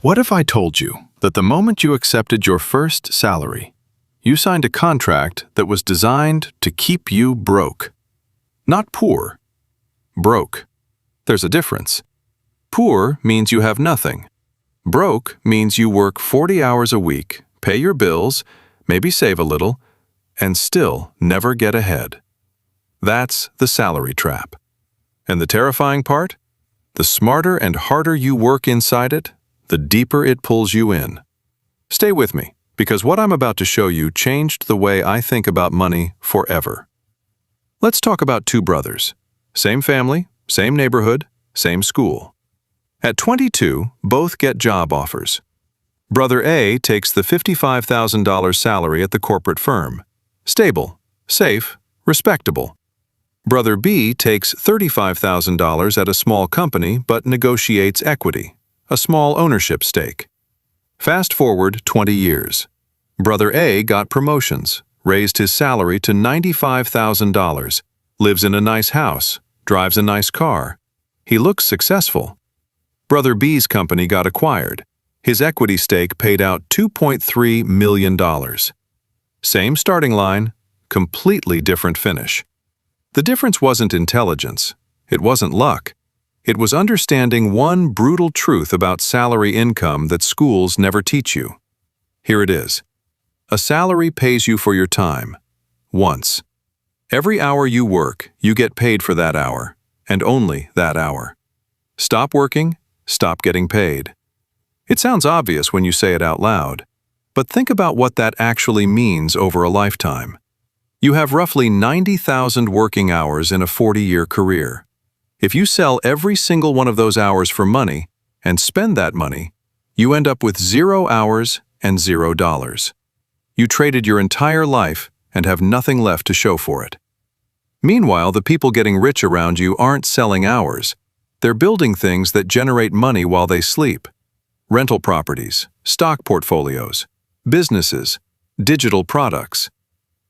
What if I told you that the moment you accepted your first salary, you signed a contract that was designed to keep you broke? Not poor, broke. There's a difference. Poor means you have nothing. Broke means you work 40 hours a week, pay your bills, maybe save a little, and still never get ahead. That's the salary trap. And the terrifying part? The smarter and harder you work inside it, the deeper it pulls you in. Stay with me, because what I'm about to show you changed the way I think about money forever. Let's talk about two brothers. Same family, same neighborhood, same school. At 22, both get job offers. Brother A takes the $55,000 salary at the corporate firm. Stable, safe, respectable. Brother B takes $35,000 at a small company but negotiates equity, a small ownership stake. Fast forward 20 years. Brother A got promotions, raised his salary to $95,000, lives in a nice house, drives a nice car. He looks successful. Brother B's company got acquired. His equity stake paid out $2.3 million. Same starting line, completely different finish. The difference wasn't intelligence. It wasn't luck. It was understanding one brutal truth about salary income that schools never teach you. Here it is. A salary pays you for your time. Once. Every hour you work, you get paid for that hour, and only that hour. Stop working, stop getting paid. It sounds obvious when you say it out loud, but think about what that actually means over a lifetime. You have roughly 90,000 working hours in a 40-year career. If you sell every single one of those hours for money and spend that money, you end up with 0 hours and $0. You traded your entire life and have nothing left to show for it. Meanwhile, the people getting rich around you aren't selling hours. They're building things that generate money while they sleep. Rental properties, stock portfolios, businesses, digital products.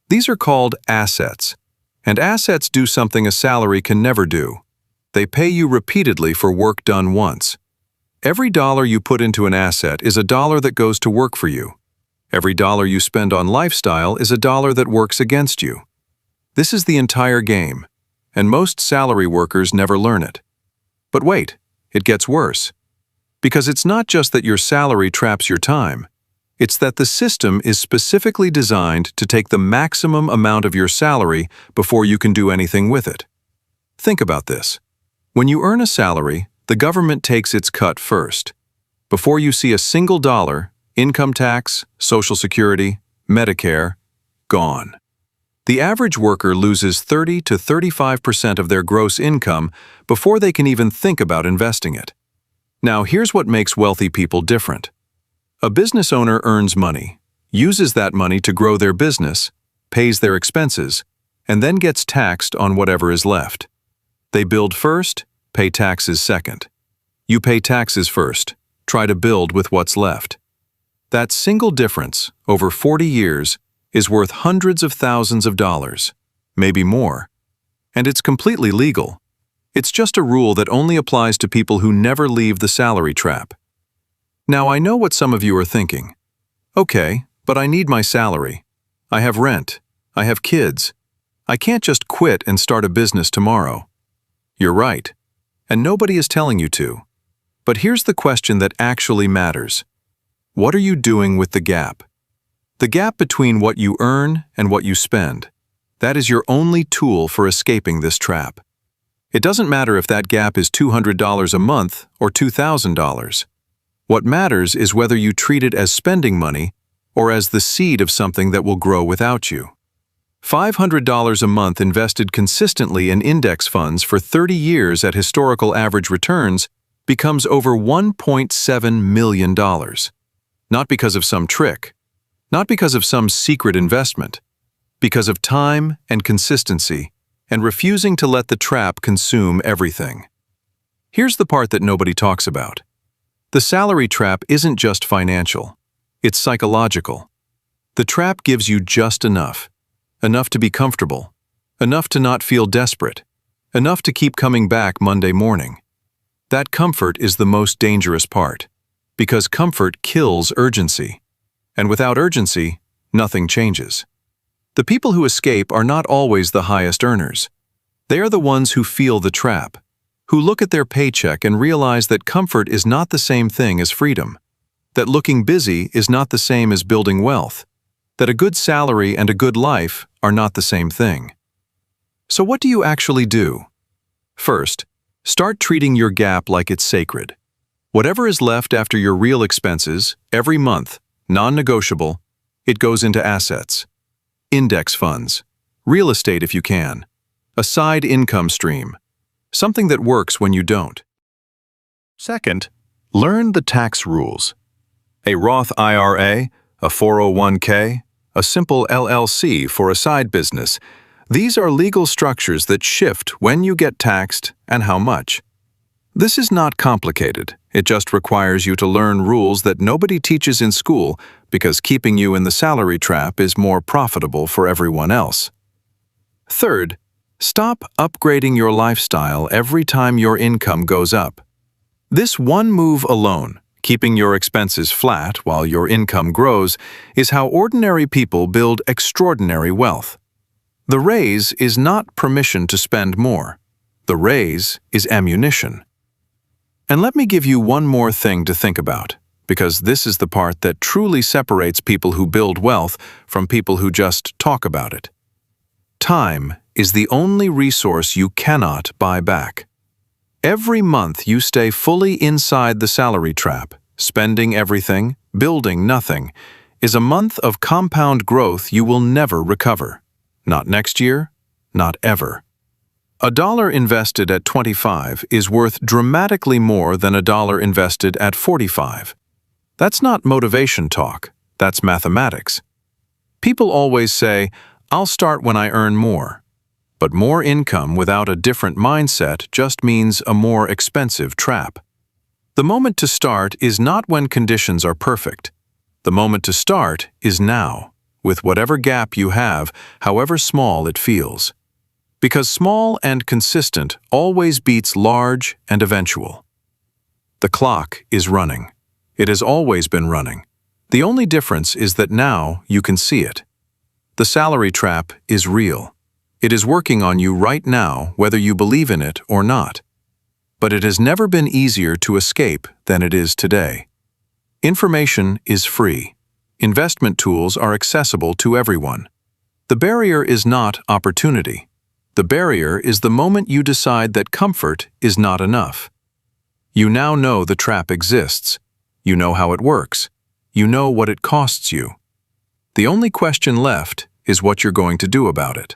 These are called assets, and assets do something a salary can never do. They pay you repeatedly for work done once. Every dollar you put into an asset is a dollar that goes to work for you. Every dollar you spend on lifestyle is a dollar that works against you. This is the entire game, and most salary workers never learn it. But wait, it gets worse. Because it's not just that your salary traps your time. It's that the system is specifically designed to take the maximum amount of your salary before you can do anything with it. Think about this. When you earn a salary, the government takes its cut first. Before you see a single dollar, income tax, Social Security, Medicare, gone. The average worker loses 30 to 35% of their gross income before they can even think about investing it. Now, here's what makes wealthy people different. A business owner earns money, uses that money to grow their business, pays their expenses, and then gets taxed on whatever is left. They build first, pay taxes second. You pay taxes first, try to build with what's left. That single difference, over 40 years, is worth hundreds of thousands of dollars, maybe more. And it's completely legal. It's just a rule that only applies to people who never leave the salary trap. Now, I know what some of you are thinking. Okay, but I need my salary. I have rent. I have kids. I can't just quit and start a business tomorrow. You're right. And nobody is telling you to. But here's the question that actually matters. What are you doing with the gap? The gap between what you earn and what you spend. That is your only tool for escaping this trap. It doesn't matter if that gap is $200 a month or $2,000. What matters is whether you treat it as spending money or as the seed of something that will grow without you. $500 a month invested consistently in index funds for 30 years at historical average returns becomes over $1.7 million. Not because of some trick, not because of some secret investment, because of time and consistency and refusing to let the trap consume everything. Here's the part that nobody talks about. The salary trap isn't just financial, it's psychological. The trap gives you just enough to be comfortable, enough to not feel desperate, enough to keep coming back Monday morning. That comfort is the most dangerous part. Because comfort kills urgency. And without urgency, nothing changes. The people who escape are not always the highest earners. They are the ones who feel the trap, who look at their paycheck and realize that comfort is not the same thing as freedom, that looking busy is not the same as building wealth, that a good salary and a good life are not the same thing. So what do you actually do? First, start treating your gap like it's sacred. Whatever is left after your real expenses, every month, non-negotiable, it goes into assets. Index funds, real estate if you can, a side income stream, something that works when you don't. Second, learn the tax rules. A Roth IRA, a 401k, a simple LLC for a side business. These are legal structures that shift when you get taxed and how much. This is not complicated. It just requires you to learn rules that nobody teaches in school because keeping you in the salary trap is more profitable for everyone else. Third, stop upgrading your lifestyle every time your income goes up. This one move alone, keeping your expenses flat while your income grows, is how ordinary people build extraordinary wealth. The raise is not permission to spend more. The raise is ammunition. And let me give you one more thing to think about, because this is the part that truly separates people who build wealth from people who just talk about it. Time is the only resource you cannot buy back. Every month you stay fully inside the salary trap, spending everything, building nothing, is a month of compound growth you will never recover. Not next year, not ever. $1 invested at 25 is worth dramatically more than $1 invested at 45. That's not motivation talk, that's mathematics. People always say, "I'll start when I earn more." But more income without a different mindset just means a more expensive trap. The moment to start is not when conditions are perfect. The moment to start is now, with whatever gap you have, however small it feels. Because small and consistent always beats large and eventual. The clock is running. It has always been running. The only difference is that now you can see it. The salary trap is real. It is working on you right now, whether you believe in it or not. But it has never been easier to escape than it is today. Information is free. Investment tools are accessible to everyone. The barrier is not opportunity. The barrier is the moment you decide that comfort is not enough. You now know the trap exists. You know how it works. You know what it costs you. The only question left is what you're going to do about it.